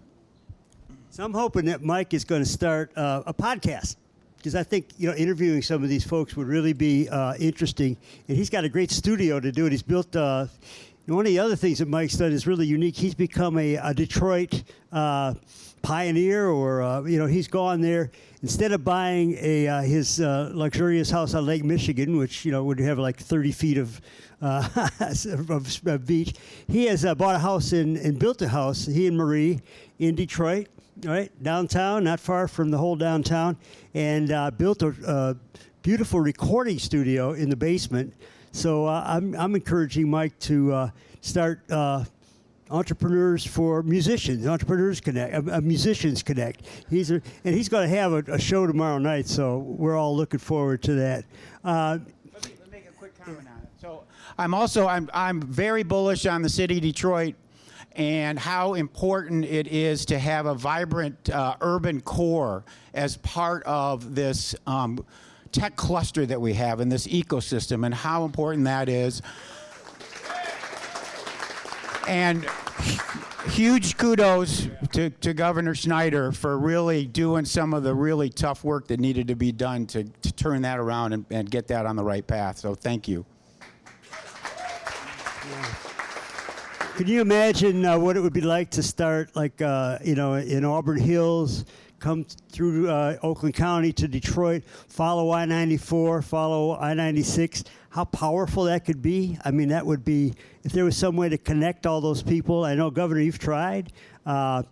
So I'm hoping that Mike is going to start a podcast, because I think interviewing some of these folks would really be interesting. And he's got a great studio to do it. He's built one of the other things that Mike's done is really unique. He's become a Detroit pioneer, or he's gone there, instead of buying his luxurious house on Lake Michigan, which would have like 30 feet of beach. He has bought a house and built a house. He and Marie in Detroit. Right, downtown, not far from the whole downtown, and built a beautiful recording studio in the basement. So I'm encouraging Mike to start Entrepreneurs for Musicians, Entrepreneurs Connect, Musicians Connect. He's going to have a show tomorrow night, so we're all looking forward to that. Let me make a quick comment on it. So I'm very bullish on the city of Detroit, and how important it is to have a vibrant urban core as part of this tech cluster that we have in this ecosystem, and how important that is. And huge kudos to Governor Snyder for really doing some of the really tough work that needed to be done to turn that around and get that on the right path. So thank you. Can you imagine what it would be like to start, in Auburn Hills, come through Oakland County to Detroit, follow I-94, follow I-96? How powerful that could be. I mean, that would be, if there was some way to connect all those people. I know, Governor, you've tried. But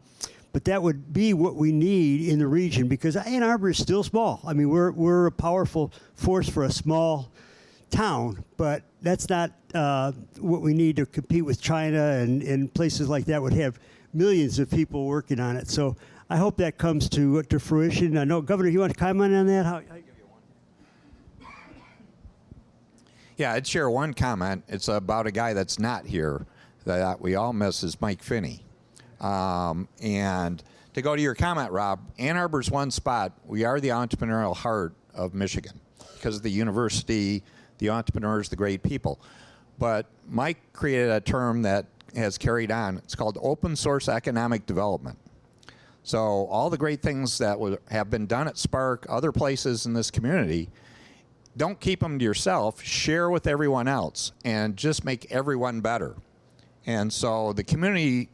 but that would be what we need in the region, because Ann Arbor is still small. I mean, we're a powerful force for a small town, but that's not what we need to compete with China and places like that would have millions of people working on it. So I hope that comes to fruition. I know, Governor, you want to comment on that? Yeah, I'd share one comment. It's about a guy that's not here that we all miss, is Mike Finney. And to go to your comment, Rob, Ann Arbor's one spot. We are the entrepreneurial heart of Michigan because of the university, the entrepreneurs, the great people. But Mike created a term that has carried on. It's called open source economic development. So all the great things that have been done at Spark, other places in this community, don't keep them to yourself. Share with everyone else and just make everyone better. And so the community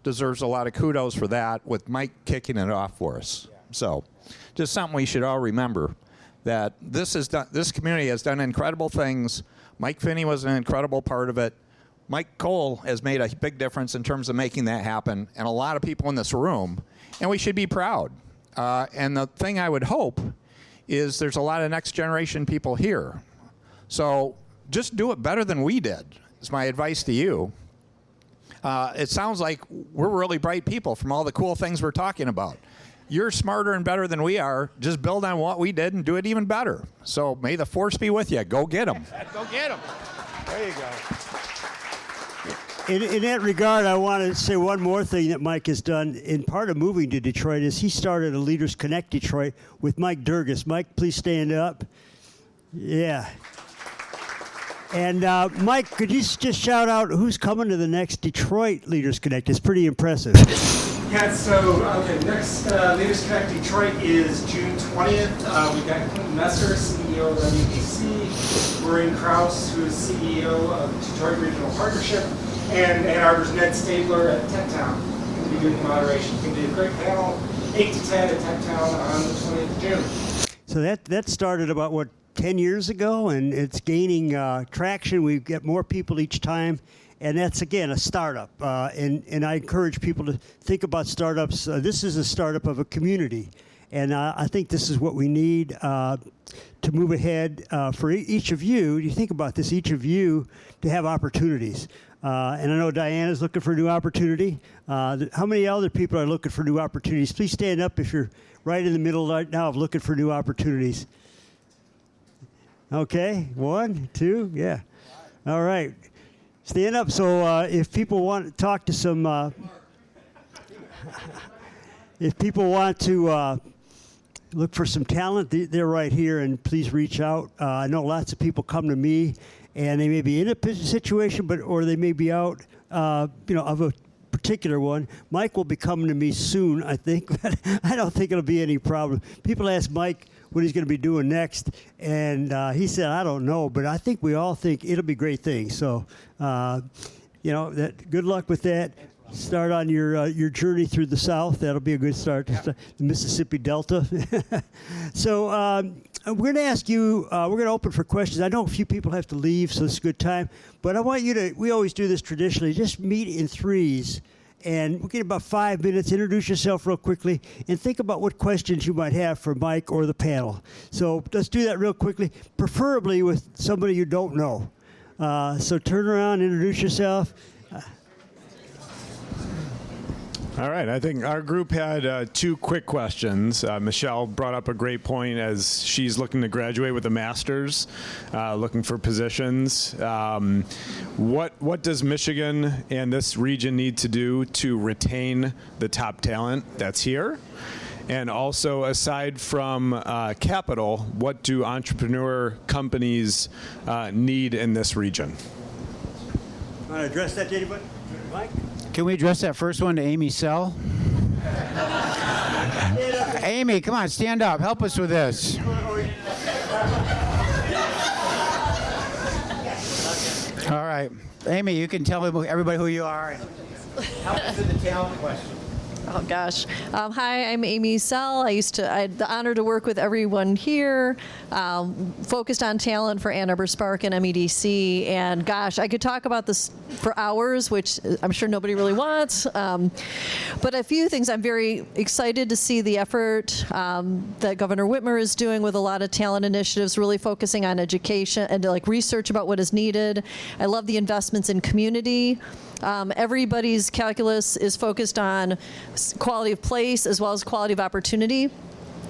deserves a lot of kudos for that, with Mike kicking it off for us. So just something we should all remember, that this community has done incredible things. Mike Finney was an incredible part of it. Mike Cole has made a big difference in terms of making that happen, and a lot of people in this room, and we should be proud. And the thing I would hope is there's a lot of next generation people here. So just do it better than we did, is my advice to you. It sounds like we're really bright people from all the cool things we're talking about. You're smarter and better than we are. Just build on what we did and do it even better. So may the force be with you. Go get them. Go get them. There you go. In that regard, I want to say one more thing that Mike has done. In part of moving to Detroit is he started a LeadersConnect Detroit with Mike Durgus. Mike, please stand up. Yeah. And Mike, could you just shout out who's coming to the next Detroit LeadersConnect? It's pretty impressive. Yeah, so, next LeadersConnect Detroit is June 20th. We've got Clinton Messer, CEO of WPC, Maureen Krause, who is CEO of Detroit Regional Partnership, and Ann Arbor's Ned Stabler at TechTown. Going to be doing the moderation. It's going to be a great panel, 8 to 10 at TechTown on the 20th of June. So that started about, 10 years ago, and it's gaining traction. We get more people each time, and that's, again, a startup. And I encourage people to think about startups. This is a startup of a community, and I think this is what we need to move ahead for each of you. You think about this, each of you to have opportunities. And I know Diane is looking for a new opportunity. How many other people are looking for new opportunities? Please stand up if you're right in the middle right now of looking for new opportunities. Okay, 1, 2, yeah. All right. Stand up. So if people want to talk to some, if people want to look for some talent, they're right here, and please reach out. I know lots of people come to me, and they may be in a situation, or they may be out, of a particular one. Mike will be coming to me soon, I think. But I don't think it'll be any problem. People ask Mike what he's going to be doing next, and he said, I don't know, but I think we all think it'll be great things. So, good luck with that. Start on your journey through the South. That'll be a good start. Yep. The Mississippi Delta. So we're going to ask you, we're going to open for questions. I know a few people have to leave, so it's a good time. But I want you to, we always do this traditionally, just meet in threes. And we'll get about 5 minutes. Introduce yourself real quickly and think about what questions you might have for Mike or the panel. So let's do that real quickly, preferably with somebody you don't know. So turn around, introduce yourself. All right, I think our group had 2 quick questions. Michelle brought up a great point as she's looking to graduate with a master's, looking for positions. What does Michigan and this region need to do to retain the top talent that's here? And also, aside from capital, what do entrepreneur companies need in this region? Want to address that to anybody? Mike? Can we address that first one to Amy Sell? Amy, come on, stand up. Help us with this. All right. Amy, you can tell everybody who you are and help us with the talent question. Oh gosh. Hi, I'm Amy Sell. I had the honor to work with everyone here, focused on talent for Ann Arbor Spark and MEDC. And gosh, I could talk about this for hours, which I'm sure nobody really wants. But a few things, I'm very excited to see the effort that Governor Whitmer is doing with a lot of talent initiatives, really focusing on education and like research about what is needed. I love the investments in community. Everybody's calculus is focused on quality of place as well as quality of opportunity.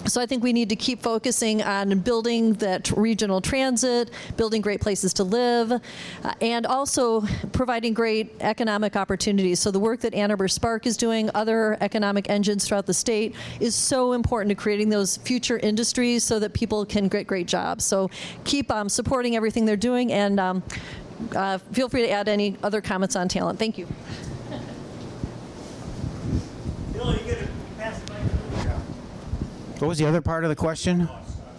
So I think we need to keep focusing on building that regional transit, building great places to live, and also providing great economic opportunities. So the work that Ann Arbor Spark is doing, other economic engines throughout the state, is so important to creating those future industries so that people can get great jobs. So keep supporting everything they're doing, and feel free to add any other comments on talent. Thank you. What was the other part of the question?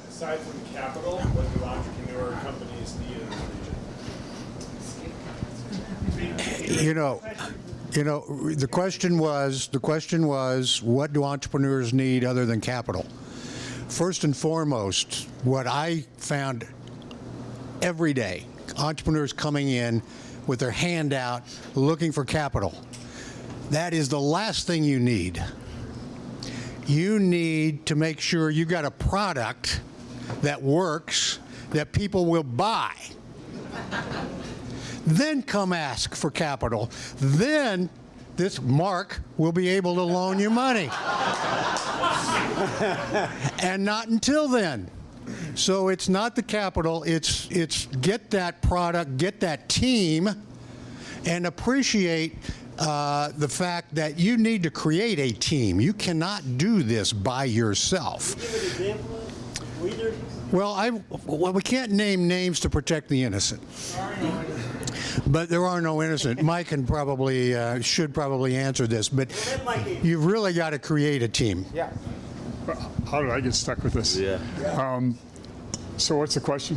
Aside from capital, what do entrepreneur companies need in the region? The question was, what do entrepreneurs need other than capital? First and foremost, what I found every day, entrepreneurs coming in with their hand out looking for capital. That is the last thing you need. You need to make sure you got a product that works, that people will buy. Then come ask for capital. Then this Mark will be able to loan you money. And not until then. So it's not the capital, it's get that product, get that team, and appreciate the fact that you need to create a team. You cannot do this by yourself. Well, we can't name names to protect the innocent. But there are no innocent. Mike can should probably answer this, but you've really got to create a team. Yeah. How did I get stuck with this? Yeah. So what's the question?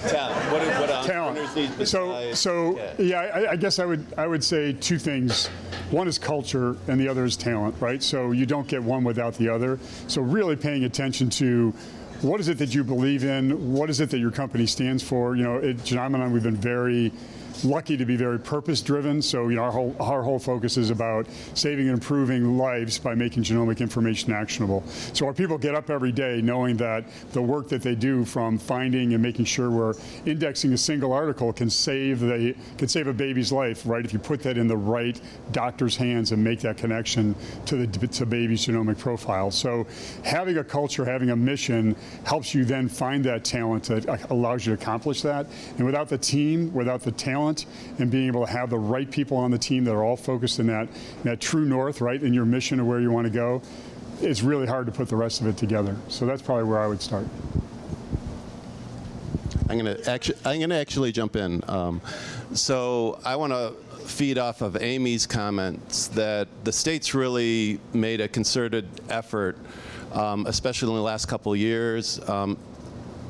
Talent. What entrepreneurs need besides? I guess I would say two things. One is culture, and the other is talent, right? So you don't get one without the other. So really paying attention to what is it that you believe in? What is it that your company stands for? At Genominon, we've been very lucky to be very purpose-driven. So our whole focus is about saving and improving lives by making genomic information actionable. So our people get up every day knowing that the work that they do, from finding and making sure we're indexing a single article, can save a baby's life, right? If you put that in the right doctor's hands and make that connection to baby's genomic profile. So having a culture, having a mission, helps you then find that talent that allows you to accomplish that. And without the team, without the talent, and being able to have the right people on the team that are all focused in that true north, right, in your mission of where you want to go, it's really hard to put the rest of it together. So that's probably where I would start. I'm going to actually jump in. So I want to feed off of Amy's comments that the state's really made a concerted effort, especially in the last couple of years,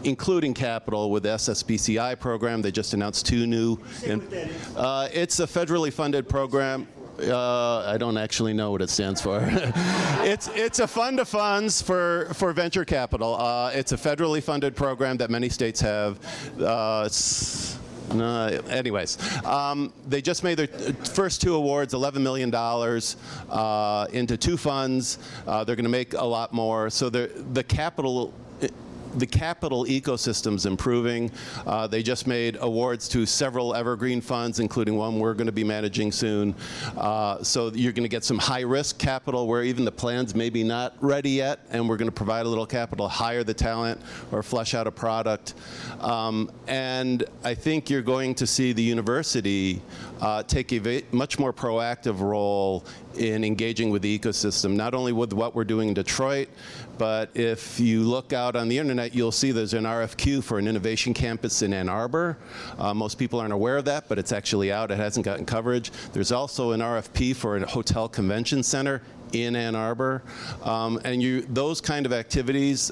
including capital with the SSBCI program. They just announced two new. It's a federally funded program. I don't actually know what it stands for. It's a fund of funds for venture capital. It's a federally funded program that many states have. Anyways, they just made their first two awards, $11 million into two funds. They're going to make a lot more. So the capital ecosystem's improving. They just made awards to several evergreen funds, including one we're going to be managing soon. So you're going to get some high-risk capital where even the plan's maybe not ready yet, and we're going to provide a little capital, hire the talent, or flesh out a product. And I think you're going to see the university take a much more proactive role in engaging with the ecosystem, not only with what we're doing in Detroit, but if you look out on the internet, you'll see there's an RFQ for an innovation campus in Ann Arbor. Most people aren't aware of that, but it's actually out. It hasn't gotten coverage. There's also an RFP for a hotel convention center in Ann Arbor. And those kind of activities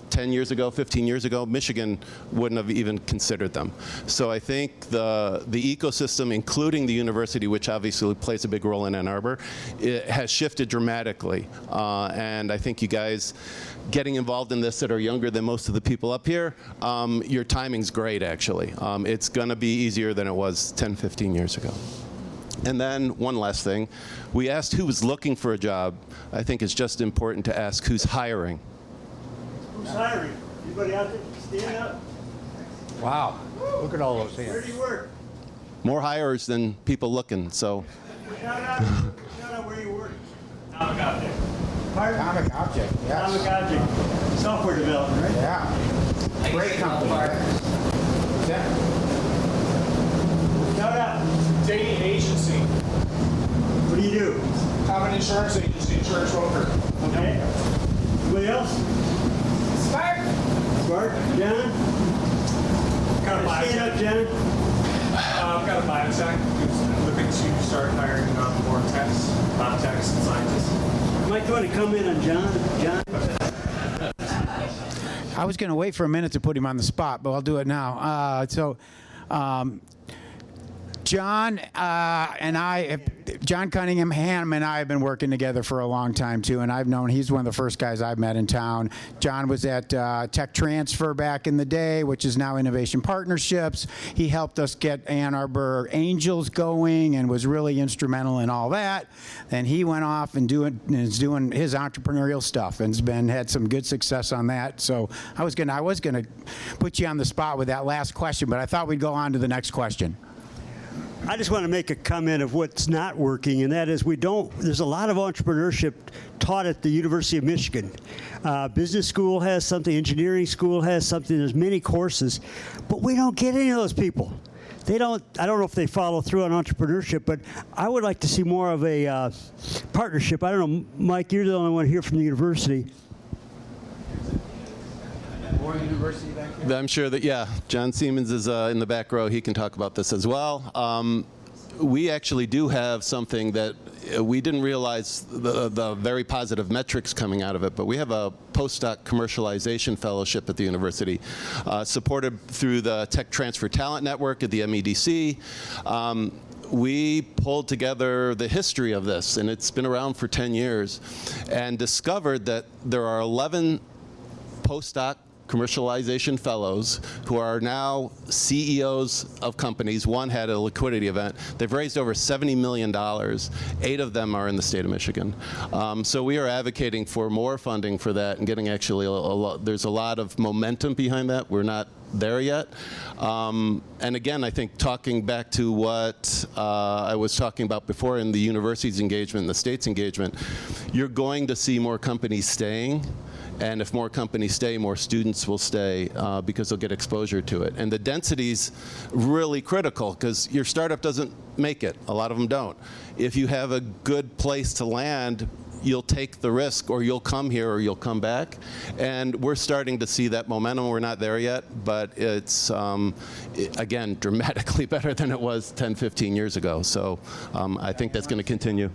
10 years ago, 15 years ago, Michigan wouldn't have even considered them. So I think the ecosystem, including the university, which obviously plays a big role in Ann Arbor, it has shifted dramatically. And I think you guys getting involved in this that are younger than most of the people up here, your timing's great, actually. It's going to be easier than it was 10, 15 years ago. And then one last thing. We asked who was looking for a job. I think it's just important to ask who's hiring. Who's hiring? Anybody out there? Stand up. Wow. Look at all those hands. Where do you work? More hires than people looking, so. Shout out where you work. Atomic Object. Pardon? Atomic Object, yes. Atomic Object. Software development, right? Yeah. Great company. Yeah. Shout out. Dating agency. What do you do? I'm an insurance agency, insurance broker. Okay. Anybody else? Smart. Smart. John? Got a Stand up, biotech. John. I've got a biotech. I'm looking to start hiring more techs, lab techs, and scientists. Mike, you want to come in on John? John? I was going to wait for a minute to put him on the spot, but I'll do it now. John and I, John Cunningham and I have been working together for a long time too, and I've known he's one of the first guys I've met in town. John was at Tech Transfer back in the day, which is now Innovation Partnerships. He helped us get Ann Arbor Angels going and was really instrumental in all that. Then he went off and is doing his entrepreneurial stuff and had some good success on that. So I was gonna put you on the spot with that last question, but I thought we'd go on to the next question. I just want to make a comment of what's not working, and that is there's a lot of entrepreneurship taught at the University of Michigan. Business school has something, engineering school has something, there's many courses, but we don't get any of those people. I don't know if they follow through on entrepreneurship, but I would like to see more of a partnership. I don't know, Mike, you're the only one here from the university. University back here? I'm sure that, yeah, John Siemens is in the back row. He can talk about this as well. We actually do have something that we didn't realize the very positive metrics coming out of it, but we have a postdoc commercialization fellowship at the university, supported through the Tech Transfer Talent Network at the MEDC. We pulled together the history of this, and it's been around for 10 years, and discovered that there are 11 postdoc commercialization fellows who are now CEOs of companies. One had a liquidity event. They've raised over $70 million. 8 of them are in the state of Michigan. So we are advocating for more funding for that and getting actually there's a lot of momentum behind that. We're not there yet. And again, I think talking back to what I was talking about before in the university's engagement and the state's engagement, you're going to see more companies staying. And if more companies stay, more students will stay because they'll get exposure to it. And the density's really critical because your startup doesn't make it. A lot of them don't. If you have a good place to land, you'll take the risk, or you'll come here, or you'll come back. And we're starting to see that momentum. We're not there yet, but it's, again, dramatically better than it was 10, 15 years ago. So I think that's going to continue.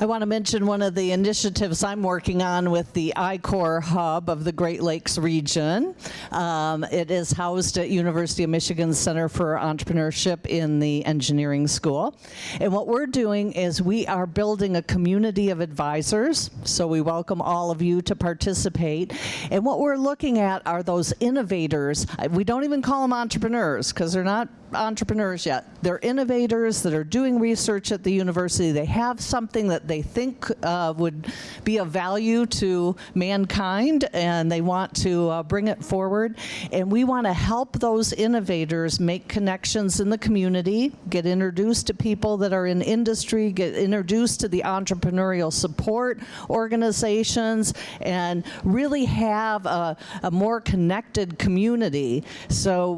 I want to mention one of the initiatives I'm working on with the I-Core Hub of the Great Lakes region. It is housed at University of Michigan Center for Entrepreneurship in the engineering school. And what we're doing is we are building a community of advisors. So we welcome all of you to participate. And what we're looking at are those innovators. We don't even call them entrepreneurs because they're not entrepreneurs yet. They're innovators that are doing research at the university. They have something that they think would be of value to mankind, and they want to bring it forward. And we want to help those innovators make connections in the community, get introduced to people that are in industry, get introduced to the entrepreneurial support organizations, and really have a more connected community. So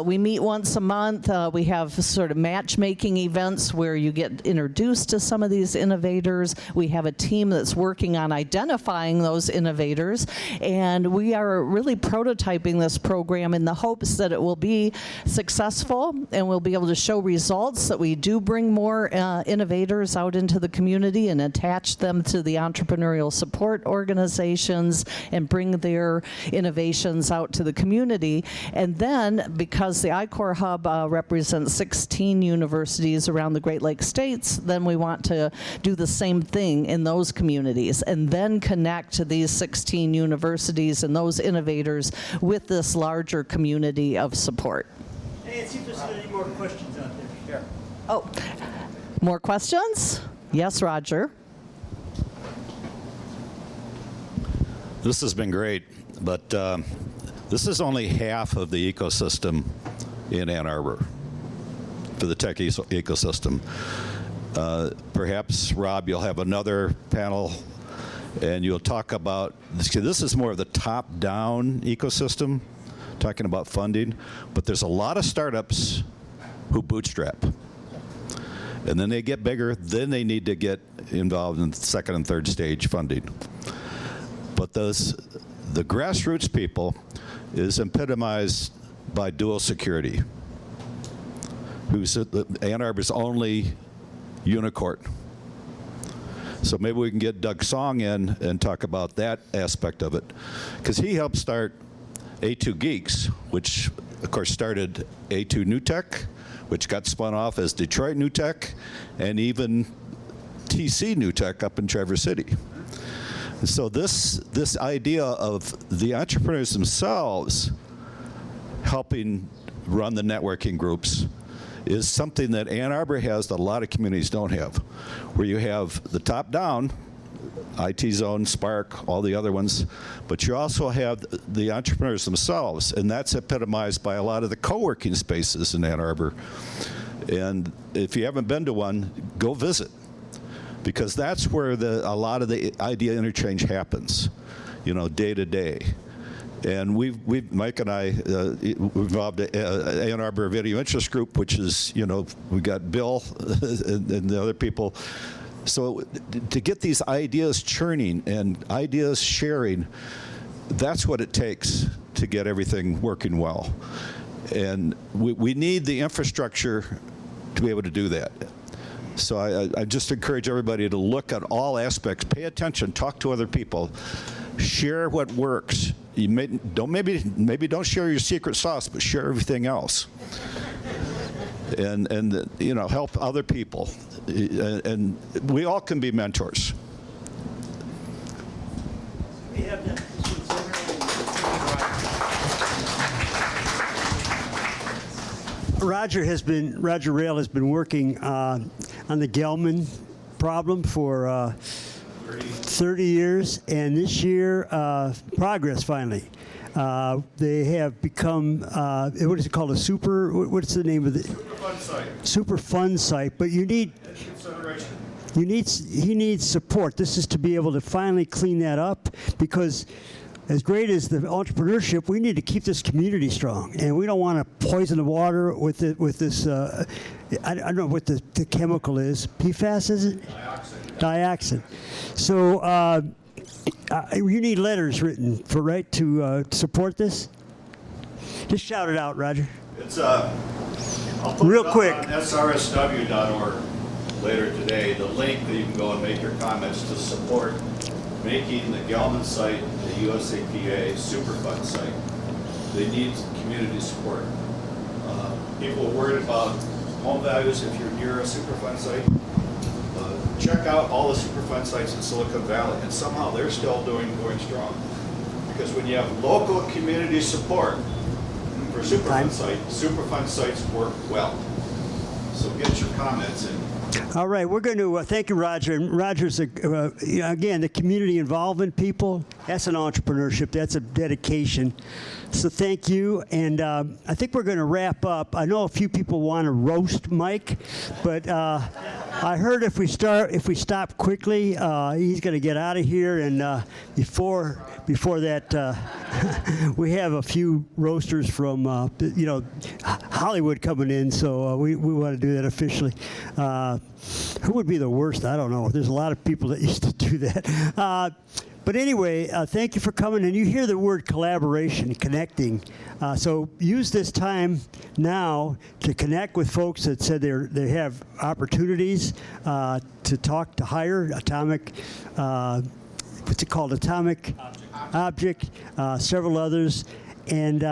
we meet once a month. We have sort of matchmaking events where you get introduced to some of these innovators. We have a team that's working on identifying those innovators, and we are really prototyping this program in the hopes that it will be successful and we'll be able to show results, that we do bring more innovators out into the community and attach them to the entrepreneurial support organizations and bring their innovations out to the community. And then, because the I-Core Hub represents 16 universities around the Great Lakes states, then we want to do the same thing in those communities and then connect these 16 universities and those innovators with this larger community of support. Hey, see if there's any more questions out there. Oh, more questions? Yes, Roger. This has been great, but this is only half of the ecosystem in Ann Arbor, for the tech ecosystem. Perhaps, Rob, you'll have another panel and you'll talk about, this is more of the top-down ecosystem, talking about funding, but there's a lot of startups who bootstrap. And then they get bigger, then they need to get involved in second and third stage funding. But the grassroots people is epitomized by dual security, who's Ann Arbor's only unicorn. So maybe we can get Doug Song in and talk about that aspect of it, because he helped start A2 Geeks, which of course started A2 New Tech, which got spun off as Detroit New Tech, and even TC New Tech up in Traverse City. So this idea of the entrepreneurs themselves helping run the networking groups is something that Ann Arbor has that a lot of communities don't have, where you have the top-down, IT Zone, Spark, all the other ones, but you also have the entrepreneurs themselves, and that's epitomized by a lot of the co-working spaces in Ann Arbor. And if you haven't been to one, go visit, because that's where a lot of the idea interchange happens, you know, day to day. And Mike and I, we've involved Ann Arbor Video Interest Group, which is, you know, we got Bill and the other people. So to get these ideas churning and ideas sharing, that's what it takes to get everything working well. And we need the infrastructure to be able to do that. So I just encourage everybody to look at all aspects, pay attention, talk to other people, share what works. You maybe don't share your secret sauce, but share everything else. And you know, help other people. And we all can be mentors. We have that. Roger Rail has been working on the Gelman problem for 30 years, and this year, progress finally. They have become, what is it called, what's the name of it? Superfund site. Superfund site, but he needs support. This is to be able to finally clean that up, because as great as the entrepreneurship, we need to keep this community strong, and we don't want to poison the water with this. I don't know what the chemical is. PFAS, is it? Dioxin. So you need letters written to support this. Just shout it out, Roger. It's I'll put real it up quick on srsw.org later today. The link that you can go and make your comments to support making the Gelman site the USAPA Superfund site. They need community support. People are worried about home values if you're near a Superfund site. Check out all the Superfund sites in Silicon Valley, and somehow they're still going strong. Because when you have local community support for Superfund sites work well. So get your comments in. All right, we're going to thank you, Roger. And Roger's, again, the community involvement people, that's an entrepreneurship, that's a dedication. So thank you, and I think we're going to wrap up. I know a few people want to roast Mike, but I heard if we stop quickly, he's going to get out of here, and before that, we have a few roasters from Hollywood coming in, so we want to do that officially. who would be the worst? I don't know. There's a lot of people that used to do that. But anyway, thank you for coming. And you hear the word collaboration, connecting. So use this time now to connect with folks that said they have opportunities to talk, to hire Atomic, what's it called? Atomic Object, several others. And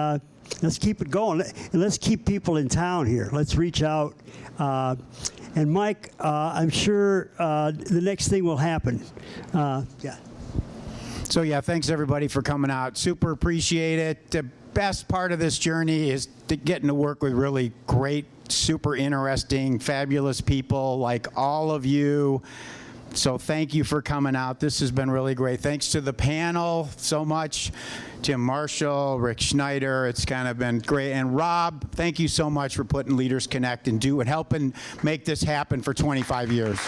let's keep it going. And let's keep people in town here. Let's reach out. And Mike, I'm sure the next thing will happen. Yeah. So yeah, thanks everybody for coming out. Super appreciate it. The best part of this journey is getting to work with really great, super interesting, fabulous people like all of you. So thank you for coming out. This has been really great. Thanks to the panel so much. Tim Marshall, Rick Snyder, it's kind of been great. And Rob, thank you so much for putting LeadersConnect and helping make this happen for 25 years.